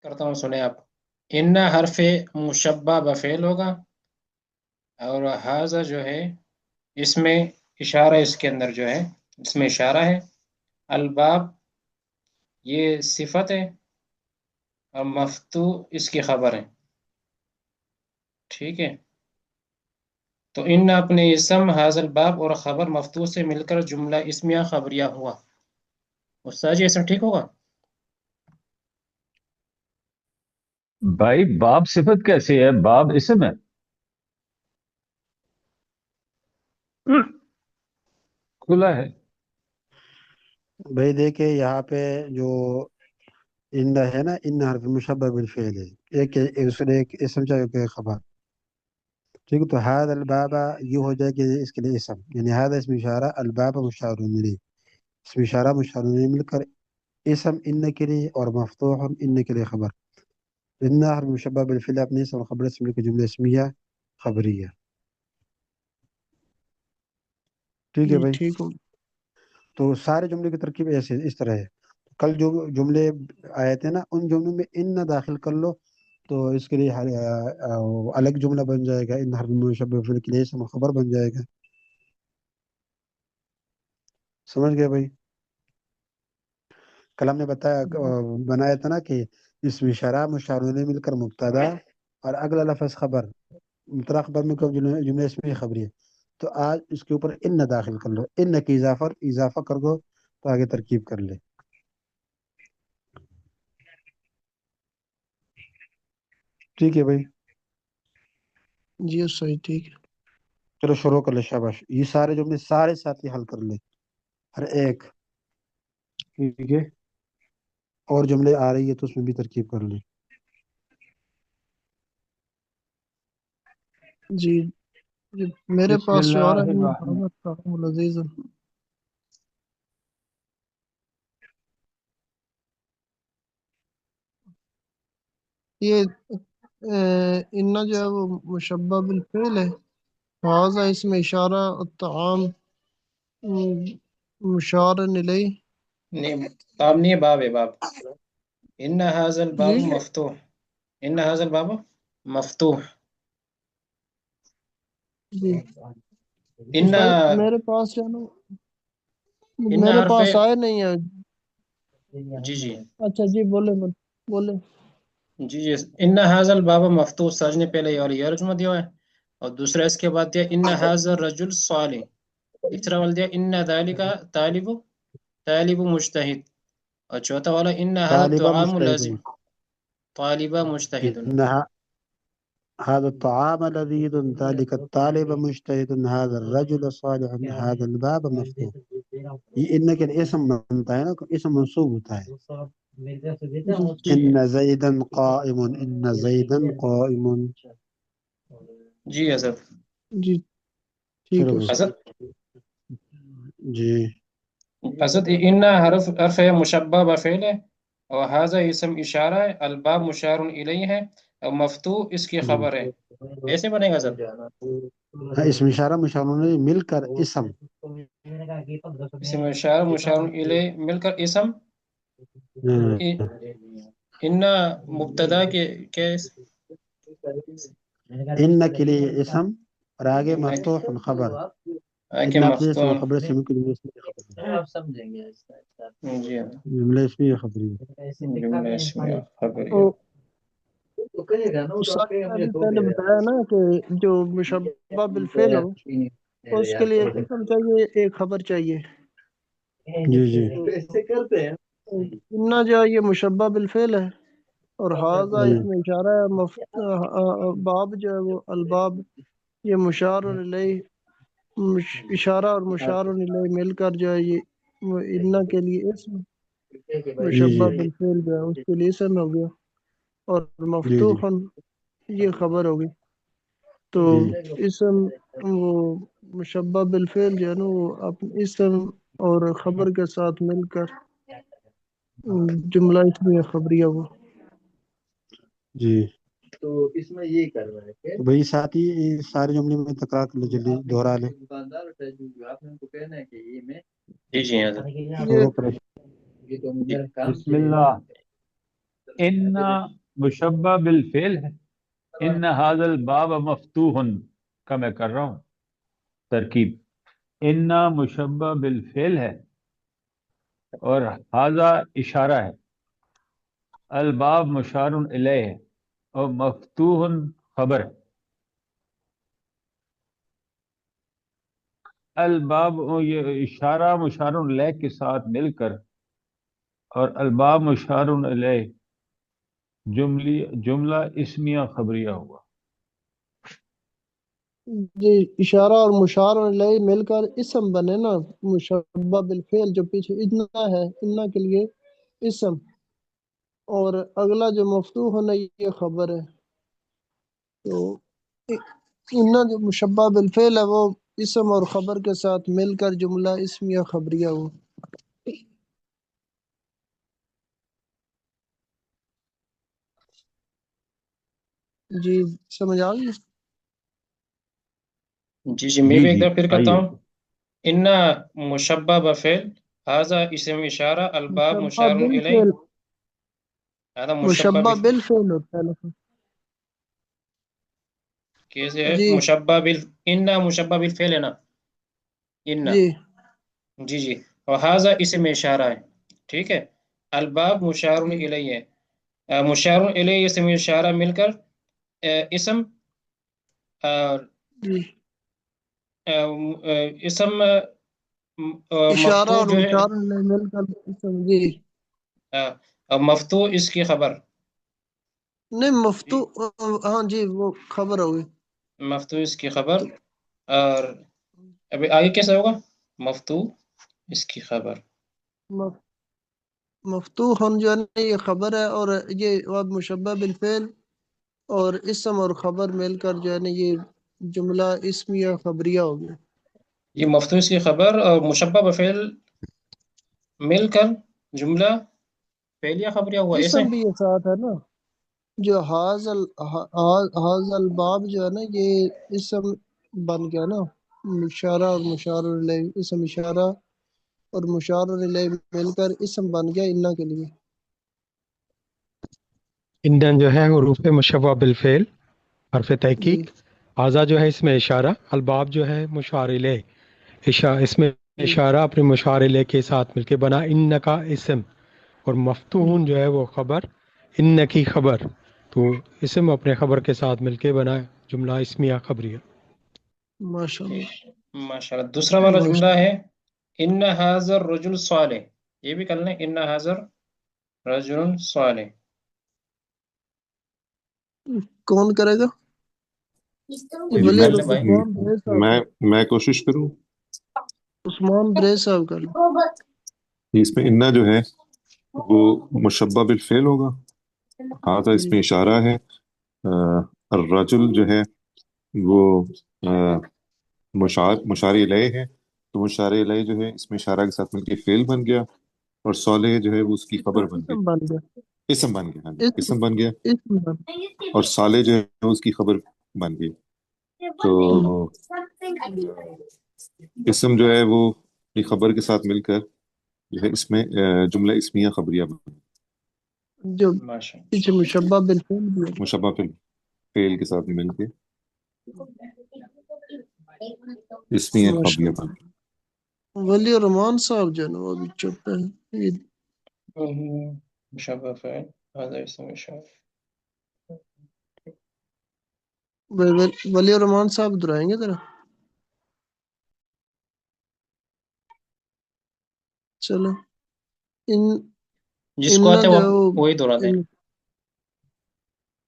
کرتا ہوں، سنیں آپ۔ ان حرف مشبہ بفعل ہوگا، اور حاضہ جو ہے اس میں اشارہ، اس کے اندر جو ہے اس میں اشارہ ہے۔ الباب یہ صفت ہے، اور مفتوح اس کی خبر ہے، ٹھیک ہے۔ تو ان اپنے اسم حاضل باب اور خبر مفتوح سے مل کر جملہ اسمیہ خبریہ ہوا۔ استاد جی ایسا ٹھیک ہوگا؟ بھائی باب صفت کیسی ہے؟ باب اسم ہے۔ کھلا ہے۔ بھائی دیکھیں یہاں پہ جو ان ہے نا، ان حرف مشبہ بالفعل ہے، ایک اسم چاہیے کہ خبر، ٹھیک ہے۔ تو ہاد البابا یہ ہو جائے کہ اس کے لیے اسم، یعنی ہاد اسم اشارہ، الباب مشار الیہ، اسم اشارہ مشار الیہ مل کر اسم ان کے لیے، اور مفتوح ان کے لیے خبر۔ ان حرف مشبہ بالفعل اپنے اسم اور خبر سے مل کر جملہ اسمیہ خبریہ، ٹھیک ہے جی بھائی۔ ٹھیک ہو تو سارے جملے کی ترکیب ایسے اس طرح ہے۔ کل جو جملے آئے تھے نا، ان جملوں میں ان نہ داخل کر لو تو اس کے لیے الگ جملہ بن جائے گا، ان حرف مشبہ بالفعل کے لیے اسم خبر بن جائے گا، سمجھ گئے بھائی؟ کل ہم نے بتایا بنایا تھا نا کہ اسم اشارہ مشار الیہ مل کر مبتدا اور اگلا لفظ خبر، مبتدا خبر میں جملہ اسمی خبری ہے۔ تو آج اس کے اوپر ان نہ داخل کر لو، ان کی اضافہ کر دو تو آگے ترکیب کر لے، ٹھیک ہے بھائی۔ جی صحیح ٹھیک ہے۔ چلو شروع کر لے، شاباش۔ یہ سارے جملے سارے ساتھی حل کر لے، ہر ایک، ٹھیک ہے۔ اور جملے آ رہی ہے تو اس میں بھی ترکیب کر لیں۔ جی جی میرے بسم پاس جو آ رہا اللہ ہے وہ الرحمن۔ محمد طاہر العزیز ہے۔ یہ ان جو ہے وہ مشبہ بالفعل ہے، حاضہ اس میں اشارہ، الطعام مشار الیہ۔ نہیں، باب نہیں ہے، باب ہے، باب۔ ان حاضل باب جی مفتوح، ان حاضل باب مفتوح، جی ان بھائی میرے پاس جو ہے نا، ان میرے حرف، پاس آئے نہیں ہے۔ جی جی اچھا جی بولے بولے۔ جی جی، ان حاضل باب مفتوح، سرج نے پہلے اور یہ ترجمہ دیا ہے، اور دوسرا اس کے بعد دیا ان حاضر رجل صالح، تیسرا والا دیا ان ذالک طالب، طالب مجتہد، اور چوتھا والا ان هذا طالبہ الطعام مجتہد، لازم، طالب مجتہد۔ ان هذا الطعام لذيذ، ذلك الطالب مجتهد، هذا الرجل صالح، هذا الباب مفتوح۔ یہ ان کے اسم بنتا ہے نا، اسم منصوب ہوتا ہے۔ جی ان زیدا قائم، ان زیدا قائم۔ جی حضرت۔ جی ٹھیک چلو ہے بھائی، استاد۔ جی حضرت ان حرف ہے مشبہ بفعل ہے، اور حاضہ اسم اشارہ ہے، الباب مشار الیہ ہے، اور مفتوح اس کی خبر ہے۔ ایسے بنے گا سر؟ ہاں، اسم اشارہ مشار الیہ مل کر اسم، اسم اشارہ مشار الیہ مل کر اسم، ان مبتدا کے ان کے لیے اسم اور آگے مفتوح خبر، آگے ان اپنے اسم مفتوح، و خبر سے مل کر جملہ اسمی خبر، جی ہاں، جملہ اسمی خبری۔ جملہ اسمیہ خبریہ۔ تو استاد نے ابھی پہلے بتایا نا کہ جو مشبہ بالفعل ہو تو اس کے لیے ایک اسم چاہیے، ایک خبر چاہیے۔ جی جی تو انا جو ہے یہ مشبہ بالفعل ہے، اور حاضہ جی اس میں اشارہ ہے، باب جو ہے وہ الباب یہ مشار الیہ، اشارہ اور مشار الیہ مل کر جو ہے یہ وہ انا کے لیے اسم، جی مشبہ بالفعل جو ہے اس کے لیے اسم ہو گیا، اور جی جی مفتوح یہ خبر ہوگی۔ تو جی اسم وہ مشبہ بالفعل جو ہے نا وہ اسم اور خبر کے ساتھ مل کر جملہ اسمیہ خبریہ وہ۔ جی تو اس میں یہ کر رہا ہے کہ بھائی ساتھ ہی سارے جملے میں تکرار کر لے، جلدی دوہرا لے۔ جی جی حضرت۔ یہ شروع کرے۔ بسم اللہ ان مشبہ بالفعل ہے، ان هذا الباب مفتوح کا میں کر رہا ہوں ترکیب، ان مشبہ بالفعل ہے اور هذا اشارہ ہے، الباب مشار الیہ ہے اور مفتوح خبر ہے۔ الباب یہ اشارہ مشار الیہ کے ساتھ مل کر اور الباب مشار الیہ جملہ اسمیہ خبریہ ہوا۔ جی اشارہ اور مشار الیہ مل کر اسم بنے نا، مشبہ بالفعل جو پیچھے اتنا ہے، انا کے لیے اسم، اور اگلا جو مفتوح ہونا یہ خبر ہے۔ تو انا جو مشبہ بالفعل ہے وہ اسم اور خبر کے ساتھ مل کر جملہ اسمیہ خبریہ ہو۔ جی سمجھ آ گئی؟ جی جی میں جی بھی ایک جی دفعہ پھر کرتا آئیے۔ ہوں۔ ان مشبہ بفعل، هذا اسم اشارہ، الباب مشبہ مشار الیہ، بالفعل، هذا مشبہ مشبہ بالفعل ہوتا ہے لفظ۔ کیسے ہے؟ جی مشبہ ان مشبہ بالفعل ہے نا، ان، جی جی جی، اور هذا اسم اشارہ ہے، ٹھیک ہے۔ الباب مشار الیہ ہے، مشار الیہ اسم اشارہ مل کر اسم، اور جی اسم اشارہ مفتوح اور جو ہے، مشار الیہ مل کر اسم، جی اور مفتوح اس کی خبر، نہیں مفتوح، ہاں جی وہ خبر ہوگی۔ مفتوح اس کی خبر، تو اور ابھی آگے کیسا ہوگا؟ مفتوح اس کی خبر۔ مف- مفتوح جو ہے نا یہ خبر ہے، اور یہ اب مشبہ بالفعل اور اسم اور خبر مل کر جو ہے نا یہ جملہ اسمیہ خبریہ ہو گیا۔ یہ مفتوح اس کی خبر اور مشبہ بفعل مل کر جملہ فعلیہ خبریہ ہوا، ایسے؟ اسم بھی یہ ساتھ ہے نا، جو حاض الباب جو ہے نا یہ اسم بن گیا نا، اشارہ اور مشار الیہ، اسم اشارہ اور مشار الیہ مل کر اسم بن گیا انا کے لیے۔ ایندھن جو ہے حروف مشبہ بالفعل حرف جی تحقیق، آزا جو ہے اس میں اشارہ، الباب جو ہے مشار الیہ، اس میں جی اشارہ اپنے مشار الیہ کے ساتھ مل کے بنا ان کا اسم، اور مفتوحون جو ہے وہ خبر، ان کی خبر، تو اسم اپنے خبر کے ساتھ مل کے بنا جملہ اسمیہ خبریہ۔ ماشاء اللہ ماشاء اللہ۔ دوسرا والا جملہ ماشاء ہے ان حاضر رجل صالح، یہ بھی کر لیں، ان حاضر رجل صالح۔ کون کرے گا؟ جی ولی میں کر لیں بھائی۔ عثمان بریز صاحب میں کا، میں کوشش کروں۔ عثمان بریز صاحب کر لیں۔ اس میں انا جو ہے وہ مشبہ بالفعل ہوگا، ہاں اس جی میں اشارہ ہے، الرجل جو ہے وہ مشار الیہ ہے، تو مشار الیہ جو ہے اس میں اشارہ کے ساتھ مل کے فعل بن گیا، اور صالح جو ہے وہ اس کی خبر بن گئی، اسم بن گیا، اسم بن گیا، ہاں جی اسم اسم بن گیا، اسم بن اور صالح جو ہے اس کی خبر بن گئی۔ تو ہم، اسم جو ہے وہ یہ خبر کے ساتھ مل کر جو ہے اس میں جملہ اسمیہ خبریہ بن، جو ماشاء پیچھے مشبہ بالفعل بھی ہے۔ مشبہ فعل کے ساتھ مل کے اسمیہ ماشاء خبریہ بن۔ اللہ ولی الرحمان صاحب جو ہے نا وہ بھی چپ ہے، یہ اللہ، مشبہ فعل، هذا اسم اشارہ۔ ولی الرحمان صاحب دہرائیں گے ذرا؟ چلو ان جس کو انا آتے جو وہ ہے وہ وہی دہرا دیں۔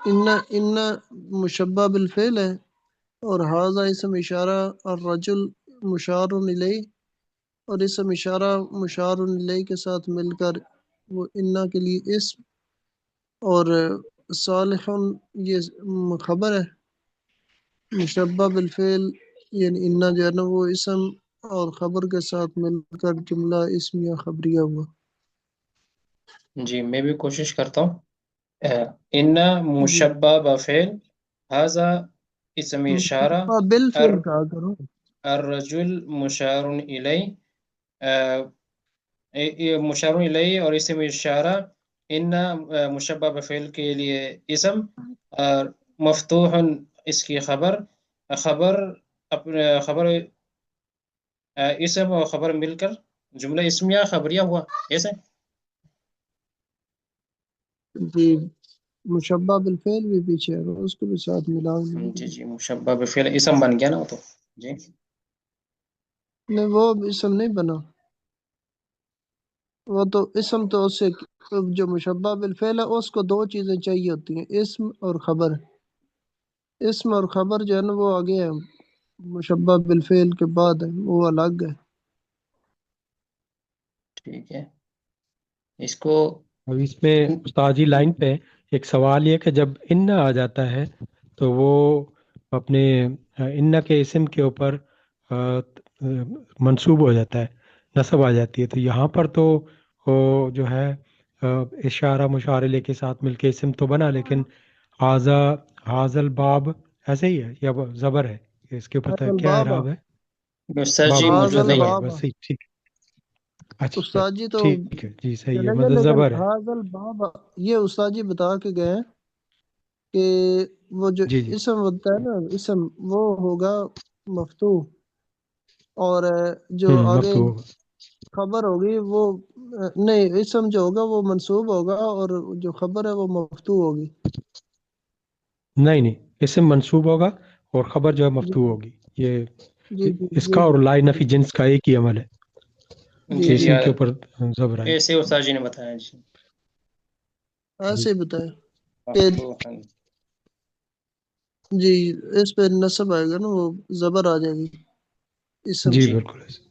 انا مشبہ بالفعل ہے، اور حاضہ اسم اشارہ، اور رجل مشار الیہ، اور اسم اشارہ مشار الیہ کے ساتھ مل کر وہ انا کے لیے اسم، اور صالح یہ خبر ہے، مشبہ بالفعل یعنی انا جو ہے نا وہ اسم اور خبر کے ساتھ مل کر جملہ اسمیہ خبریہ ہوا۔ جی میں بھی کوشش کرتا ہوں۔ ان جی مشبہ بفعل، هذا اسم اشارہ، مشبہ بالفعل کہا کرو۔ الرجل مشار الیہ، مشار الیہ اور اسم اشارہ ان مشبہ بفعل کے لیے اسم، اور مفتوح اس کی خبر. خبر اپنے خبر اسم اور خبر مل کر جملہ اسمیہ خبریہ ہوا ایسے. جی مشبہ بالفعل بھی پیچھے ہے، اس کو بھی ساتھ ملاؤ. جی مشبہ بفعل اسم بن گیا نا وہ تو. جی نہیں وہ اسم نہیں بنا، وہ تو اسم تو اس سے جو مشبہ بالفعل ہے اس کو دو چیزیں چاہیے ہوتی ہیں، اسم اور خبر. اسم اور خبر جو ہے نا وہ آگے ہے، مشبہ بالفعل کے بعد ہے، وہ الگ ہے. ٹھیک ہے. اس کو اب اس میں استاد جی لائن پہ ایک سوال یہ کہ جب ان آ جاتا ہے تو وہ اپنے ان کے اسم کے اوپر منصوب ہو جاتا ہے، نصب آ جاتی ہے. تو یہاں پر تو وہ جو ہے اشارہ مشارلے کے ساتھ مل کے اسم تو بنا، لیکن حاضل باب ایسے ہی ہے یا زبر ہے؟ اس کے اوپر کیا البابا اعراب ہے؟ استاد جی بابا موجود حاضل نہیں زبر ہے. ہے، بابا. بس صحیح، ٹھیک. اچھا استاد جی تو ٹھیک ہے جی، صحیح ہے، چلیں گے، مطلب لیکن زبر ہے. حاضل بابا یہ استاد جی بتا کے گئے ہیں کہ وہ جو جی جی اسم ہوتا ہے نا، اسم وہ ہوگا مفتوح، اور جو آگے مفتوح ہوگا. خبر ہوگی وہ نہیں، اسم جو ہوگا وہ منصوب ہوگا اور جو خبر ہے وہ مفتوح ہوگی. نہیں اسم منصوب ہوگا اور خبر جو ہے جی مفتوح ہوگی. یہ جی جی اس کا جی اور لائے نفی جنس کا ایک ہی عمل ہے جی کہ جی جی اسم کے اوپر زبر آئے. ایسے استاد جی نے بتایا. جی جی ایسے ہی بتایا کہ مفتوحاً. جی اس پہ نصب آئے گا نا، وہ زبر آ جائے گی اسم جی جی بالکل ایسے.